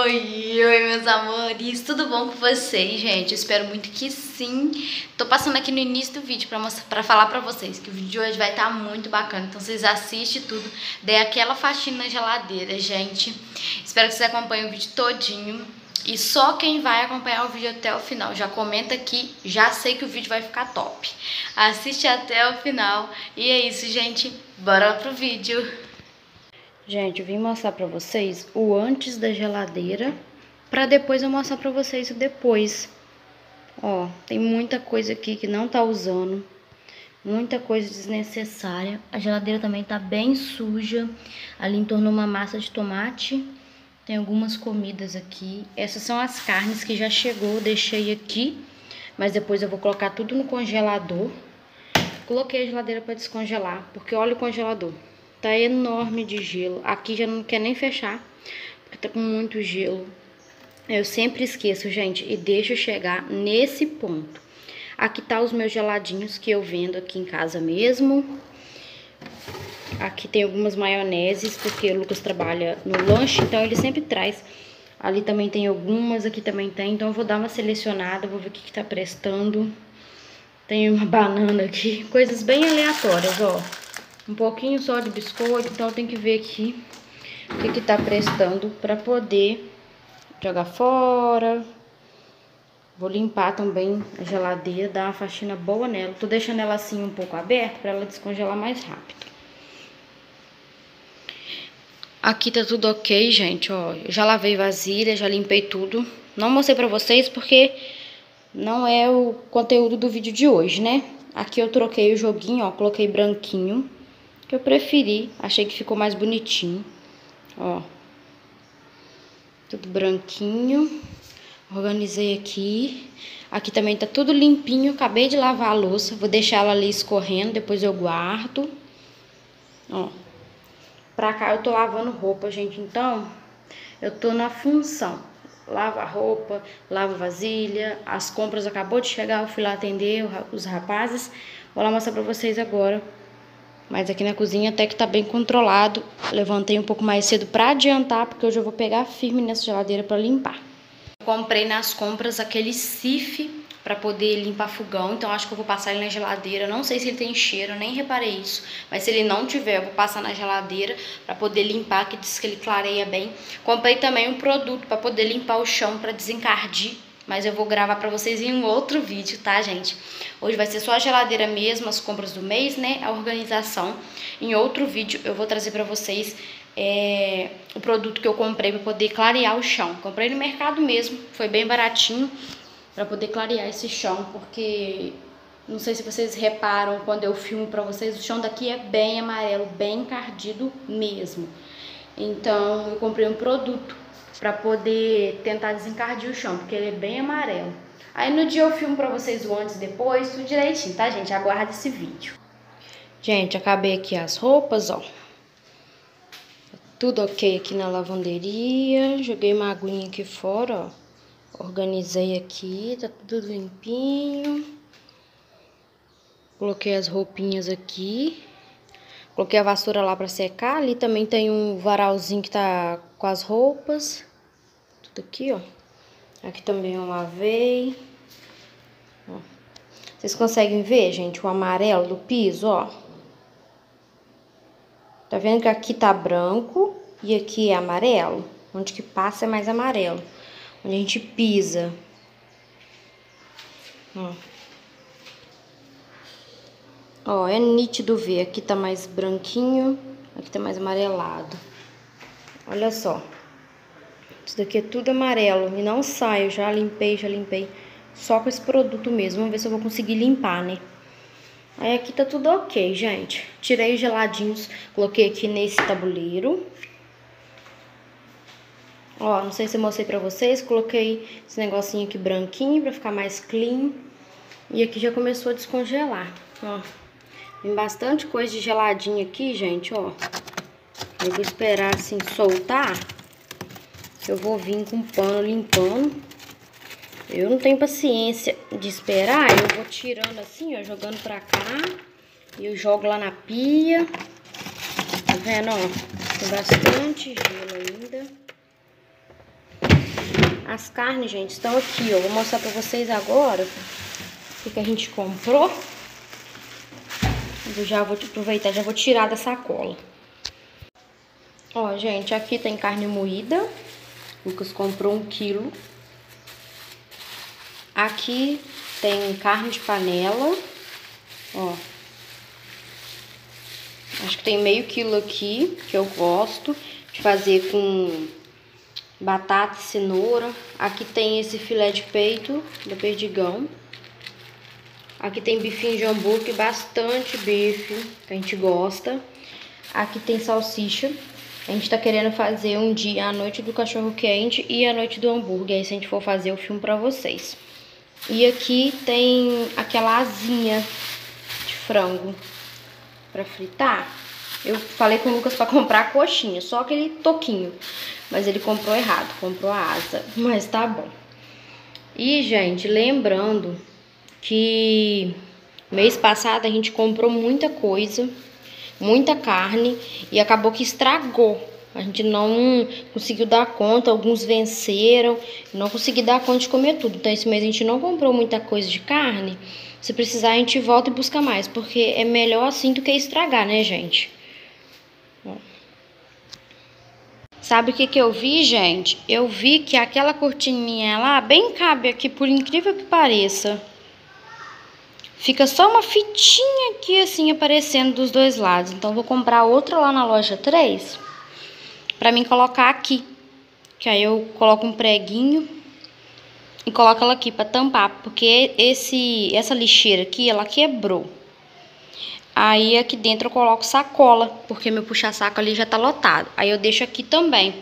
Oi, meus amores, tudo bom com vocês, gente? Eu espero muito que sim. Tô passando aqui no início do vídeo pra falar pra vocês que o vídeo de hoje vai estar muito bacana. Então vocês assistem tudo, dê aquela faxina na geladeira, gente. Espero que vocês acompanhem o vídeo todinho. E só quem vai acompanhar o vídeo até o final, já comenta aqui, já sei que o vídeo vai ficar top. Assiste até o final. E é isso, gente, bora pro vídeo. Gente, eu vim mostrar pra vocês o antes da geladeira, pra depois eu mostrar pra vocês o depois. Ó, tem muita coisa aqui que não tá usando, muita coisa desnecessária. A geladeira também tá bem suja, ali entornou uma massa de tomate. Tem algumas comidas aqui. Essas são as carnes que já chegou, deixei aqui, mas depois eu vou colocar tudo no congelador. Coloquei a geladeira pra descongelar, porque olha o congelador. Tá enorme de gelo. Aqui já não quer nem fechar, porque tá com muito gelo. Eu sempre esqueço, gente, e deixo chegar nesse ponto. Aqui tá os meus geladinhos que eu vendo aqui em casa mesmo. Aqui tem algumas maioneses, porque o Lucas trabalha no lanche, então ele sempre traz. Ali também tem algumas, aqui também tem. Então eu vou dar uma selecionada, vou ver o que tá prestando. Tem uma banana aqui, coisas bem aleatórias, ó. Um pouquinho só de biscoito, então eu tenho que ver aqui o que tá prestando pra poder jogar fora. Vou limpar também a geladeira, dar uma faxina boa nela. Tô deixando ela assim um pouco aberta pra ela descongelar mais rápido. Aqui tá tudo ok, gente, ó. Eu já lavei vasilha, já limpei tudo. Não mostrei pra vocês porque não é o conteúdo do vídeo de hoje, né? Aqui eu troquei o joguinho, ó, coloquei branquinho, que eu preferi, achei que ficou mais bonitinho, ó. Tudo branquinho. Organizei aqui. Aqui também tá tudo limpinho, acabei de lavar a louça, vou deixar ela ali escorrendo, depois eu guardo. Ó. Pra cá eu tô lavando roupa, gente, então eu tô na função. Lava roupa, lava vasilha, as compras acabou de chegar, eu fui lá atender os rapazes. Vou lá mostrar pra vocês agora. Mas aqui na cozinha até que tá bem controlado. Levantei um pouco mais cedo pra adiantar, porque hoje eu vou pegar firme nessa geladeira pra limpar. Comprei nas compras aquele sif pra poder limpar fogão, então acho que eu vou passar ele na geladeira. Não sei se ele tem cheiro, nem reparei isso, mas se ele não tiver, eu vou passar na geladeira pra poder limpar, que diz que ele clareia bem. Comprei também um produto pra poder limpar o chão, pra desencardir, mas eu vou gravar pra vocês em um outro vídeo, tá, gente? Hoje vai ser só a geladeira mesmo, as compras do mês, né, a organização. Em outro vídeo eu vou trazer pra vocês o produto que eu comprei para poder clarear o chão. Comprei no mercado mesmo, foi bem baratinho para poder clarear esse chão, porque não sei se vocês reparam quando eu filmo para vocês, o chão daqui é bem amarelo, bem encardido mesmo. Então eu comprei um produto para poder tentar desencardir o chão, porque ele é bem amarelo. Aí no dia eu filmo para vocês o antes e depois, tudo direitinho, tá, gente? Aguarda esse vídeo. Gente, acabei aqui as roupas, ó. Tudo ok aqui na lavanderia. Joguei uma aguinha aqui fora, ó. Organizei aqui, tá tudo limpinho. Coloquei as roupinhas aqui. Coloquei a vassoura lá pra secar. Ali também tem um varalzinho que tá com as roupas. Tudo aqui, ó. Aqui também eu lavei. Ó. Vocês conseguem ver, gente, o amarelo do piso, ó. Tá vendo que aqui tá branco e aqui é amarelo? Onde que passa é mais amarelo. Onde a gente pisa. Ó. Ó, é nítido ver. Aqui tá mais branquinho, aqui tá mais amarelado. Olha só. Isso daqui é tudo amarelo e não sai. Eu já limpei. Só com esse produto mesmo. Vamos ver se eu vou conseguir limpar, né? Aí aqui tá tudo ok, gente. Tirei os geladinhos, coloquei aqui nesse tabuleiro. Ó, não sei se eu mostrei pra vocês, coloquei esse negocinho aqui branquinho pra ficar mais clean. E aqui já começou a descongelar, ó. Tem bastante coisa de geladinho aqui, gente, ó. Eu vou esperar assim soltar, que eu vou vir com o pano limpando. Eu não tenho paciência de esperar, eu vou tirando assim, ó, jogando pra cá. E eu jogo lá na pia. Tá vendo, ó? Tem bastante gelo ainda. As carnes, gente, estão aqui, ó. Vou mostrar pra vocês agora o que a gente comprou. Eu já vou aproveitar, já vou tirar da sacola. Ó, gente, aqui tem carne moída. O Lucas comprou 1 quilo. Aqui tem carne de panela. Ó. Acho que tem meio quilo aqui, que eu gosto de fazer com batata e cenoura. Aqui tem esse filé de peito do perdigão. Aqui tem bifinho de hambúrguer, bastante bife, que a gente gosta. Aqui tem salsicha. A gente tá querendo fazer um dia a noite do cachorro quente e a noite do hambúrguer. Aí se a gente for fazer, eu filmo pra vocês. E aqui tem aquela asinha de frango pra fritar. Eu falei com o Lucas pra comprar a coxinha, só aquele toquinho. Mas ele comprou errado, comprou a asa, mas tá bom. E, gente, lembrando que mês passado a gente comprou muita coisa, muita carne, e acabou que estragou. A gente não conseguiu dar conta, alguns venceram, não consegui dar conta de comer tudo. Então esse mês a gente não comprou muita coisa de carne. Se precisar a gente volta e busca mais, porque é melhor assim do que estragar, né, gente? Ó. Sabe o que eu vi, gente? Eu vi que aquela cortininha lá bem cabe aqui, por incrível que pareça. Fica só uma fitinha aqui assim aparecendo dos dois lados. Então vou comprar outra lá na loja 3 pra mim colocar aqui. Que aí eu coloco um preguinho e coloco ela aqui pra tampar, porque essa lixeira aqui, ela quebrou. Aí aqui dentro eu coloco sacola, porque meu puxa-saco ali já tá lotado. Aí eu deixo aqui também.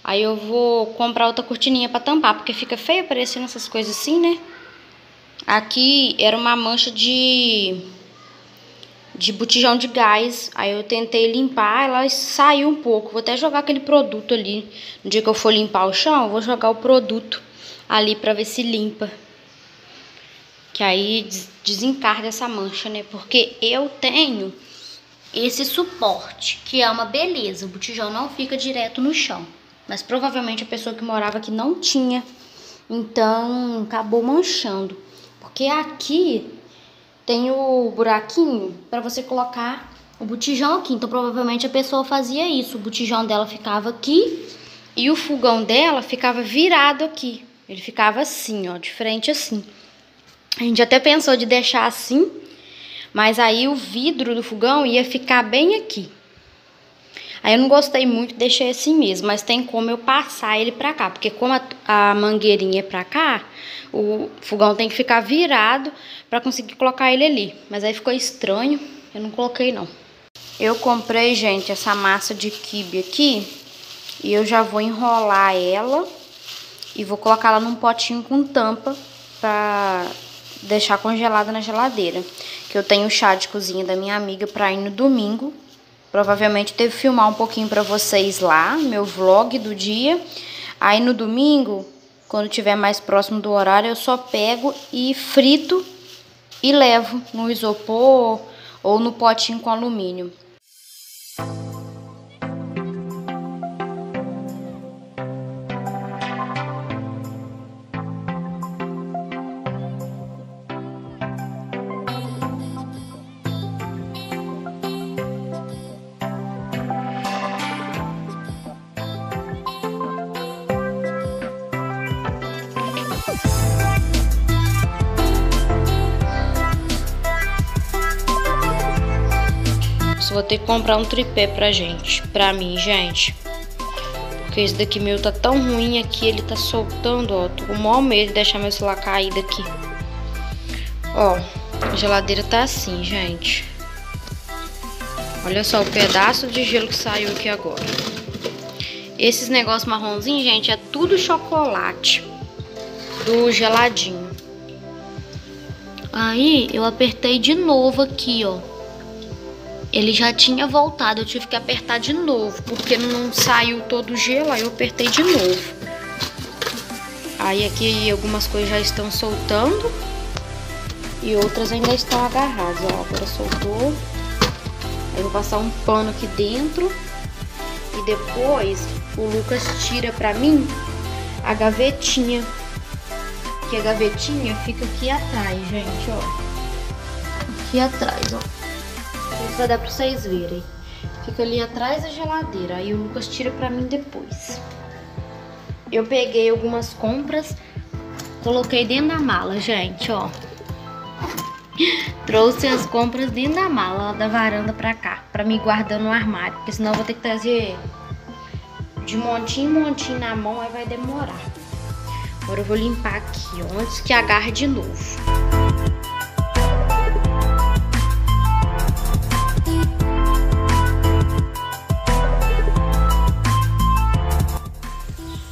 Aí eu vou comprar outra cortininha pra tampar, porque fica feio aparecendo essas coisas assim, né? Aqui era uma mancha de botijão de gás. Aí eu tentei limpar, ela saiu um pouco. Vou até jogar aquele produto ali. No dia que eu for limpar o chão, eu vou jogar o produto ali pra ver se limpa. Que aí desencarga essa mancha, né? Porque eu tenho esse suporte, que é uma beleza. O botijão não fica direto no chão. Mas provavelmente a pessoa que morava aqui não tinha. Então acabou manchando. Porque aqui tem o buraquinho para você colocar o botijão aqui. Então provavelmente a pessoa fazia isso. O botijão dela ficava aqui e o fogão dela ficava virado aqui. Ele ficava assim, ó, de frente assim. A gente até pensou de deixar assim, mas aí o vidro do fogão ia ficar bem aqui. Aí eu não gostei muito, deixei assim mesmo, mas tem como eu passar ele pra cá, porque como a mangueirinha é pra cá, o fogão tem que ficar virado pra conseguir colocar ele ali. Mas aí ficou estranho, eu não coloquei não. Eu comprei, gente, essa massa de quibe aqui, e eu já vou enrolar ela e vou colocar ela num potinho com tampa pra deixar congelada na geladeira. Que eu tenho o chá de cozinha da minha amiga pra ir no domingo. Provavelmente devo filmar um pouquinho pra vocês lá, meu vlog do dia. Aí no domingo, quando tiver mais próximo do horário, eu só pego e frito e levo no isopor ou no potinho com alumínio. Vou ter que comprar um tripé pra mim, gente. Porque esse daqui meu tá tão ruim aqui, ele tá soltando, ó. Tô com o maior medo de deixar meu celular cair daqui. Ó, a geladeira tá assim, gente. Olha só o pedaço de gelo que saiu aqui agora. Esses negócios marronzinhos, gente, é tudo chocolate do geladinho. Aí eu apertei de novo aqui, ó. Ele já tinha voltado, eu tive que apertar de novo, porque não saiu todo o gelo, aí eu apertei de novo. Aí aqui algumas coisas já estão soltando e outras ainda estão agarradas, ó, agora soltou. Aí eu vou passar um pano aqui dentro e depois o Lucas tira pra mim a gavetinha. Que a gavetinha fica aqui atrás, gente, ó. Aqui atrás, ó. Não sei se vai dar pra vocês verem. Fica ali atrás da geladeira. Aí o Lucas tira pra mim depois. Eu peguei algumas compras, coloquei dentro da mala, gente, ó. Trouxe as compras dentro da mala, da varanda pra cá, pra me guardar no armário, porque senão eu vou ter que trazer de montinho em montinho na mão, aí vai demorar. Agora eu vou limpar aqui, ó, antes que agarre de novo.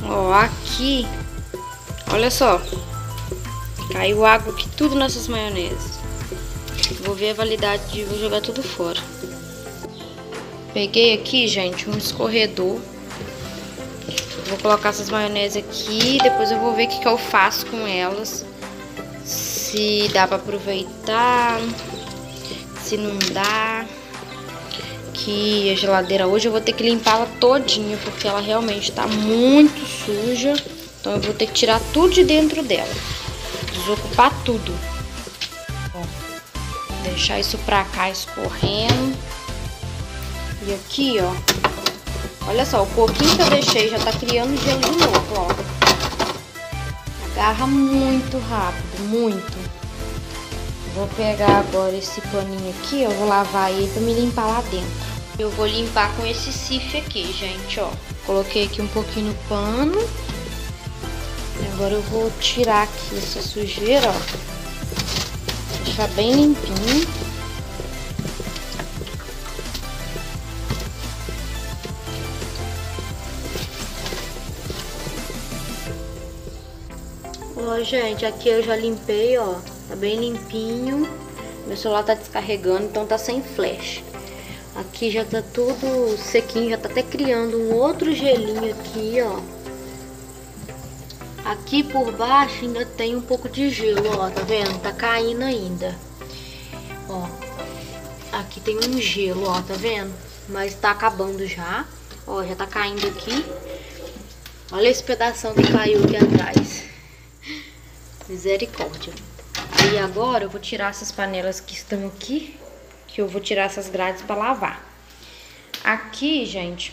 Ó, aqui, olha só, caiu água aqui tudo nessas maioneses. Vou ver a validade vou jogar tudo fora. Peguei aqui, gente, um escorredor. Vou colocar essas maioneses aqui, depois eu vou ver o que eu faço com elas. Se dá pra aproveitar, se não dá. Que a geladeira hoje eu vou ter que limpá-la todinha, porque ela realmente tá muito suja. Então eu vou ter que tirar tudo de dentro dela, desocupar tudo. Ó, deixar isso pra cá escorrendo. E aqui, ó, olha só, o pouquinho que eu deixei já tá criando gelo de novo, ó. Agarra muito rápido, muito. Vou pegar agora esse paninho aqui, eu vou lavar ele pra me limpar lá dentro. Eu vou limpar com esse sif aqui, gente, ó. Coloquei aqui um pouquinho no pano. E agora eu vou tirar aqui essa sujeira, ó. Deixar bem limpinho. Ó, gente, aqui eu já limpei, ó. Tá bem limpinho. Meu celular tá descarregando, então tá sem flash. Aqui já tá tudo sequinho, já tá até criando um outro gelinho aqui, ó. Aqui por baixo ainda tem um pouco de gelo, ó, tá vendo? Tá caindo ainda. Ó, aqui tem um gelo, ó, tá vendo? Mas tá acabando já. Ó, já tá caindo aqui. Olha esse pedação que caiu aqui atrás. Misericórdia. Aí agora eu vou tirar essas panelas que estão aqui, que eu vou tirar essas grades para lavar. Aqui, gente,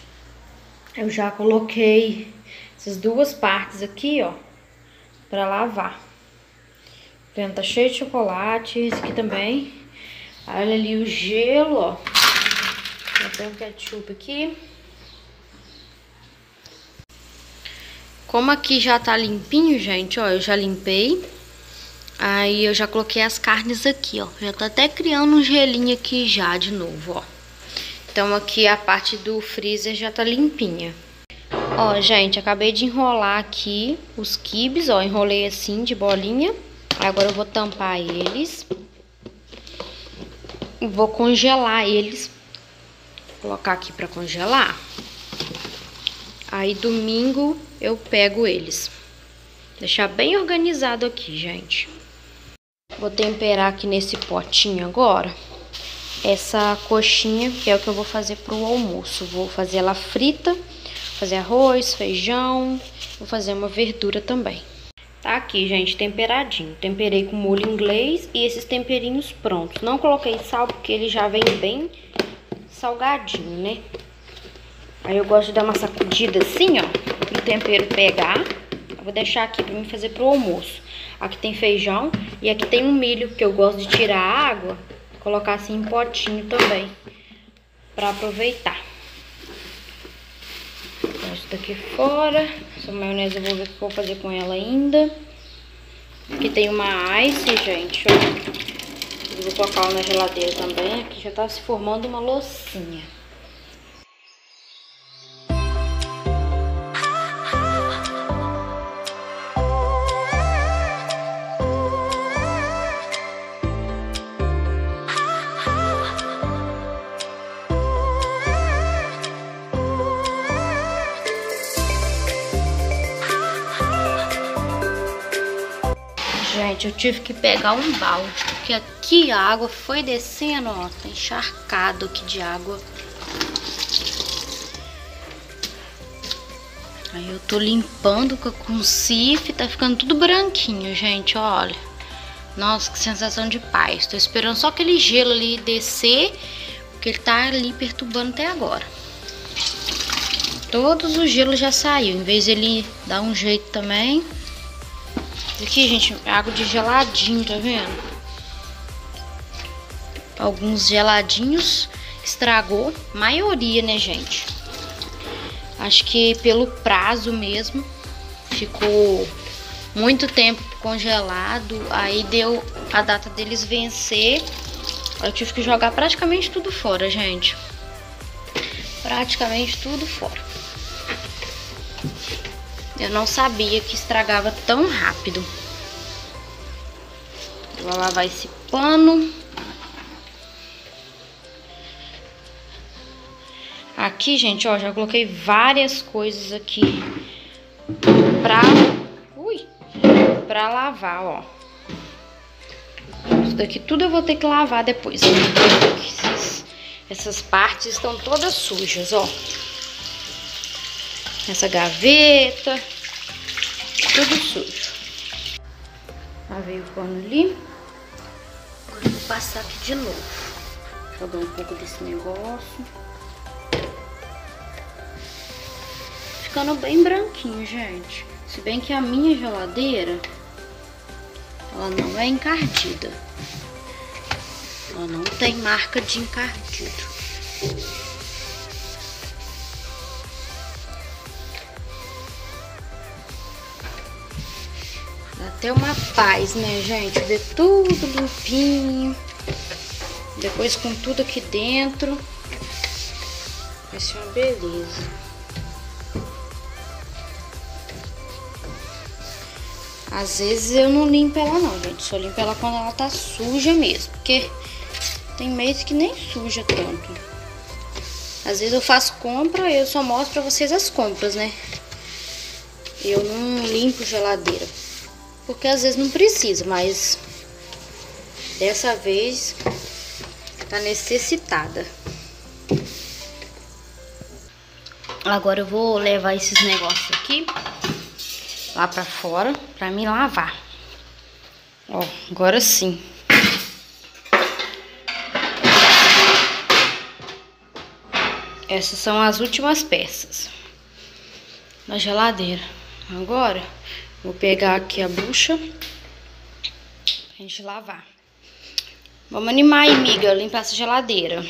eu já coloquei essas duas partes aqui, ó, para lavar. Vendo, tá cheio de chocolate, esse aqui também. Olha ali o gelo, ó. Já tem um ketchup aqui. Como aqui já tá limpinho, gente, ó, eu já limpei. Aí eu já coloquei as carnes aqui, ó. Já tá até criando um gelinho aqui já de novo, ó. Então aqui a parte do freezer já tá limpinha. Ó, gente, acabei de enrolar aqui os quibes, ó. Enrolei assim de bolinha. Agora eu vou tampar eles. E vou congelar eles. Vou colocar aqui pra congelar. Aí domingo eu pego eles. Deixar bem organizado aqui, gente. Vou temperar aqui nesse potinho agora essa coxinha, que é o que eu vou fazer pro almoço. Vou fazer ela frita, fazer arroz, feijão, vou fazer uma verdura também. Tá aqui, gente, temperadinho. Temperei com molho inglês e esses temperinhos prontos. Não coloquei sal porque ele já vem bem salgadinho, né? Aí eu gosto de dar uma sacudida assim, ó, pro tempero pegar. Eu vou deixar aqui pra mim fazer pro almoço. Aqui tem feijão e aqui tem um milho que eu gosto de tirar a água, colocar assim em potinho também, pra aproveitar. Então, isso daqui fora. Essa maionese eu vou ver o que eu vou fazer com ela ainda. Aqui tem uma ice, gente, ó. Eu vou colocar ela na geladeira também. Aqui já tá se formando uma loucinha. Gente, eu tive que pegar um balde, porque aqui a água foi descendo, ó, tá encharcado aqui de água. Aí eu tô limpando com sif, tá ficando tudo branquinho, gente, olha. Nossa, que sensação de paz. Tô esperando só aquele gelo ali descer, porque ele tá ali perturbando até agora. Todos os gelos já saiu, em vez de ele dar um jeito também. Aqui, gente, água de geladinho, tá vendo? Alguns geladinhos estragou, maioria, né, gente? Acho que pelo prazo mesmo, ficou muito tempo congelado, aí deu a data deles vencer. Eu tive que jogar praticamente tudo fora, gente. Praticamente tudo fora. Eu não sabia que estragava tão rápido. Vou lavar esse pano. Aqui, gente, ó, já coloquei várias coisas aqui pra lavar, ó. Isso daqui tudo eu vou ter que lavar depois. Essas partes estão todas sujas, ó. Essa gaveta, tudo sujo. Lavei o pano ali. Agora eu vou passar aqui de novo. Jogar um pouco desse negócio. Ficando bem branquinho, gente. Se bem que a minha geladeira, ela não é encardida. Ela não tem marca de encardido. Dá até uma paz, né, gente? Ver tudo limpinho. Depois com tudo aqui dentro. Vai ser uma beleza. Às vezes eu não limpo ela não, gente. Só limpo ela quando ela tá suja mesmo. Porque tem meses que nem suja tanto. Às vezes eu faço compra e eu só mostro pra vocês as compras, né? Eu não limpo geladeira. Porque às vezes não precisa, mas dessa vez tá necessitada. Agora eu vou levar esses negócios aqui lá pra fora, pra me lavar. Ó, agora sim. Essas são as últimas peças da geladeira. Agora, vou pegar aqui a bucha pra gente lavar. Vamos animar aí, amiga, limpar essa geladeira.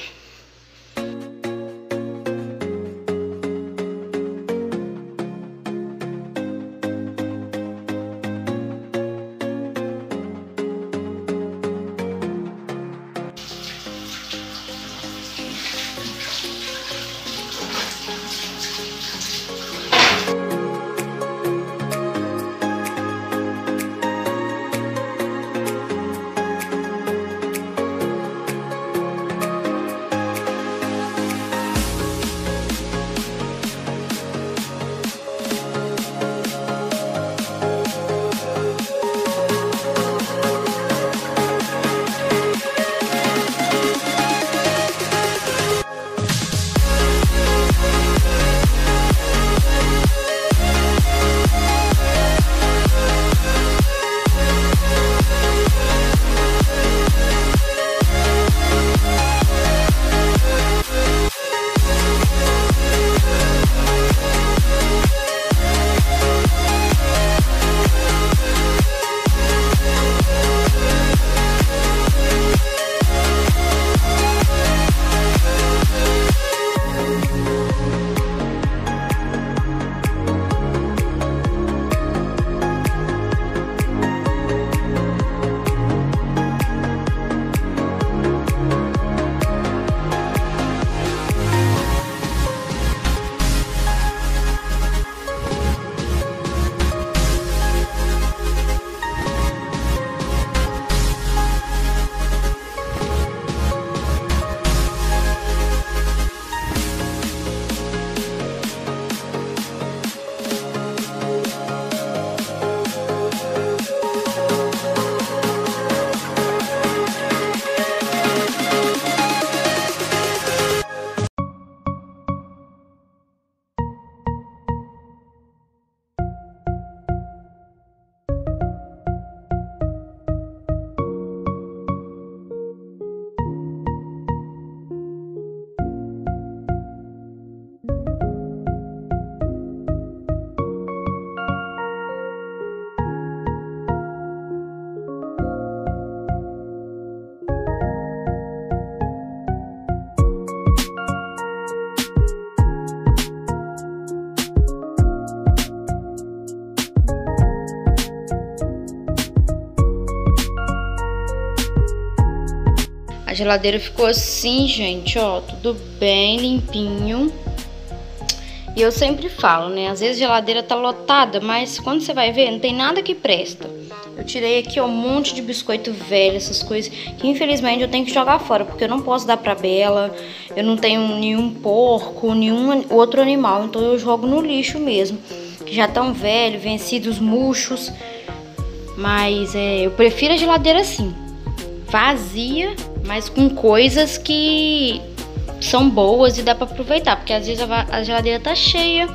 A geladeira ficou assim, gente, ó, tudo bem limpinho. E eu sempre falo, né, às vezes a geladeira tá lotada, mas quando você vai ver, não tem nada que presta. Eu tirei aqui, ó, um monte de biscoito velho, essas coisas que infelizmente eu tenho que jogar fora, porque eu não posso dar pra Bela, eu não tenho nenhum porco, nenhum outro animal, então eu jogo no lixo mesmo, que já tão velho, vencidos, murchos. Mas eu prefiro a geladeira assim, vazia, mas com coisas que são boas e dá pra aproveitar, porque às vezes a geladeira tá cheia,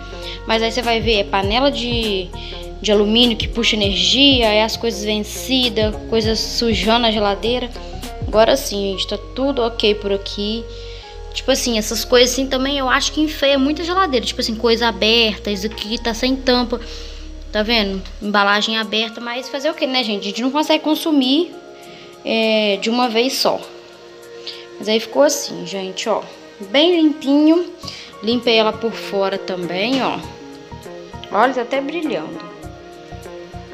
mas aí você vai ver, é panela de alumínio que puxa energia, é as coisas vencidas, coisas sujando a geladeira. Agora sim, gente, tá tudo ok por aqui. Tipo assim, essas coisas assim também eu acho que enfeia muito a geladeira. Tipo assim, coisa aberta, isso aqui tá sem tampa, tá vendo? Embalagem aberta, mas fazer o que, né, gente? A gente não consegue consumir de uma vez só. Mas aí ficou assim, gente, ó, bem limpinho. Limpei ela por fora também, ó. Olha, tá até brilhando.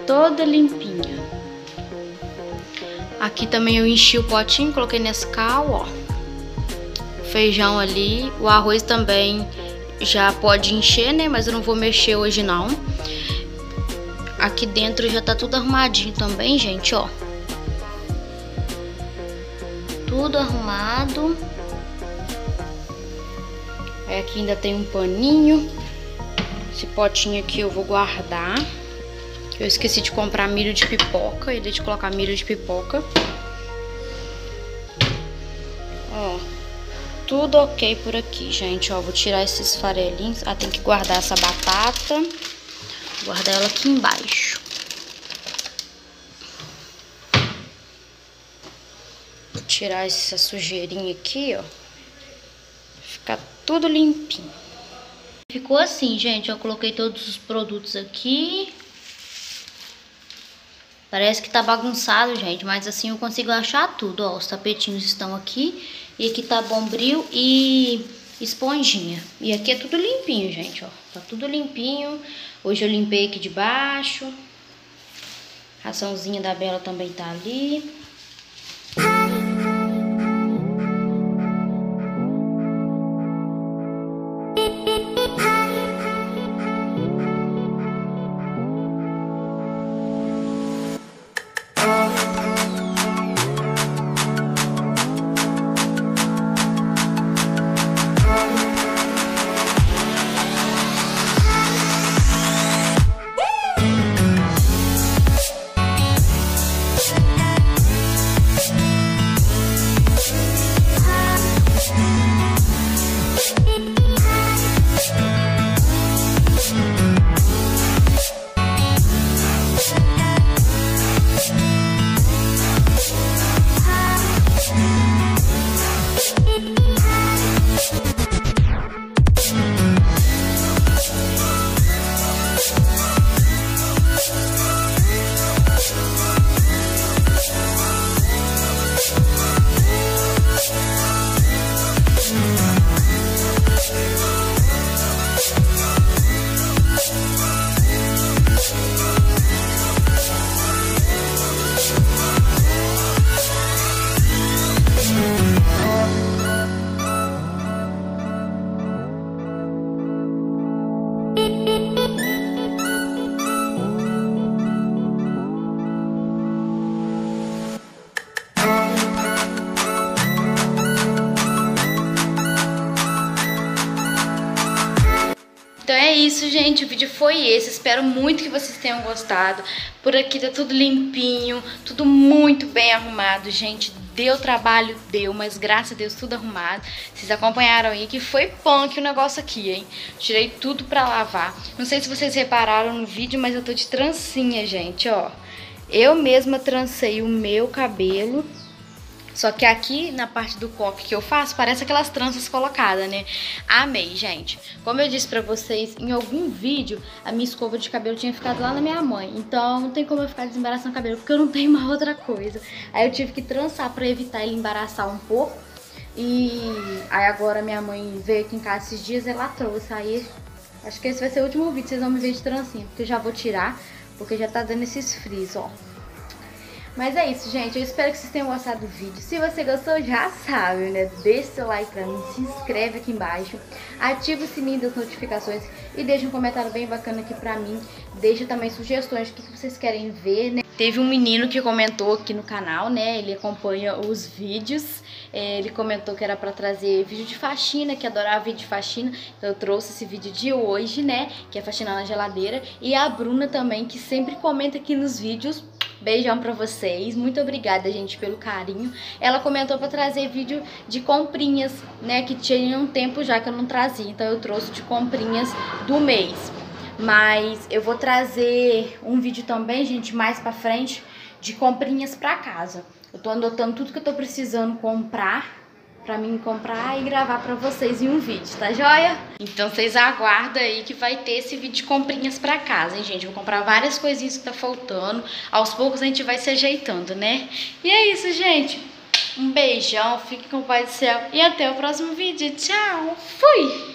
Toda limpinha. Aqui também eu enchi o potinho, coloquei Nescau, ó. Feijão ali. O arroz também já pode encher, né? Mas eu não vou mexer hoje, não. Aqui dentro já tá tudo arrumadinho também, gente, ó. Tudo arrumado. Aí aqui ainda tem um paninho. Esse potinho aqui eu vou guardar. Eu esqueci de comprar milho de pipoca, e de colocar milho de pipoca. Ó, tudo ok por aqui, gente. Ó, vou tirar esses farelinhos. Ah, tem que guardar essa batata. Vou guardar ela aqui embaixo. Vou tirar essa sujeirinha aqui, ó. Ficar tudo limpinho. Ficou assim, gente. Eu coloquei todos os produtos aqui. Parece que tá bagunçado, gente, mas assim eu consigo achar tudo, ó. Os tapetinhos estão aqui. E aqui tá Bombril e esponjinha. E aqui é tudo limpinho, gente, ó. Tá tudo limpinho. Hoje eu limpei aqui de baixo. A raçãozinha da Bela também tá ali. Então é isso, gente, o vídeo foi esse, espero muito que vocês tenham gostado. Por aqui tá tudo limpinho, tudo muito bem arrumado, gente. Deu trabalho, deu, mas graças a Deus tudo arrumado. Vocês acompanharam aí que foi punk o negócio aqui, hein? Tirei tudo pra lavar. Não sei se vocês repararam no vídeo, mas eu tô de trancinha, gente, ó. Eu mesma trancei o meu cabelo. Só que aqui na parte do coque que eu faço, parece aquelas tranças colocadas, né? Amei, gente. Como eu disse pra vocês, em algum vídeo, a minha escova de cabelo tinha ficado lá na minha mãe. Então não tem como eu ficar desembaraçando o cabelo, porque eu não tenho uma outra coisa. Aí eu tive que trançar pra evitar ele embaraçar um pouco. E aí agora minha mãe veio aqui em casa esses dias, ela trouxe. Aí acho que esse vai ser o último vídeo, vocês vão me ver de trancinha, porque eu já vou tirar, porque já tá dando esses frios, ó. Mas é isso, gente. Eu espero que vocês tenham gostado do vídeo. Se você gostou, já sabe, né? Deixa seu like pra mim, se inscreve aqui embaixo, ativa o sininho das notificações e deixa um comentário bem bacana aqui pra mim. Deixa também sugestões do que vocês querem ver, né? Teve um menino que comentou aqui no canal, né? Ele acompanha os vídeos. Ele comentou que era pra trazer vídeo de faxina, que adorava vídeo de faxina. Então eu trouxe esse vídeo de hoje, né? Que é faxinar na geladeira. E a Bruna também, que sempre comenta aqui nos vídeos. Beijão pra vocês, muito obrigada, gente, pelo carinho. Ela comentou pra trazer vídeo de comprinhas, né, que tinha um tempo já que eu não trazia, então eu trouxe de comprinhas do mês. Mas eu vou trazer um vídeo também, gente, mais pra frente, de comprinhas pra casa. Eu tô anotando tudo que eu tô precisando comprar, pra mim comprar e gravar pra vocês em um vídeo, tá joia? Então vocês aguardam aí que vai ter esse vídeo de comprinhas pra casa, hein, gente? Eu vou comprar várias coisinhas que tá faltando. Aos poucos a gente vai se ajeitando, né? E é isso, gente. Um beijão, fique com o Pai do Céu e até o próximo vídeo. Tchau! Fui!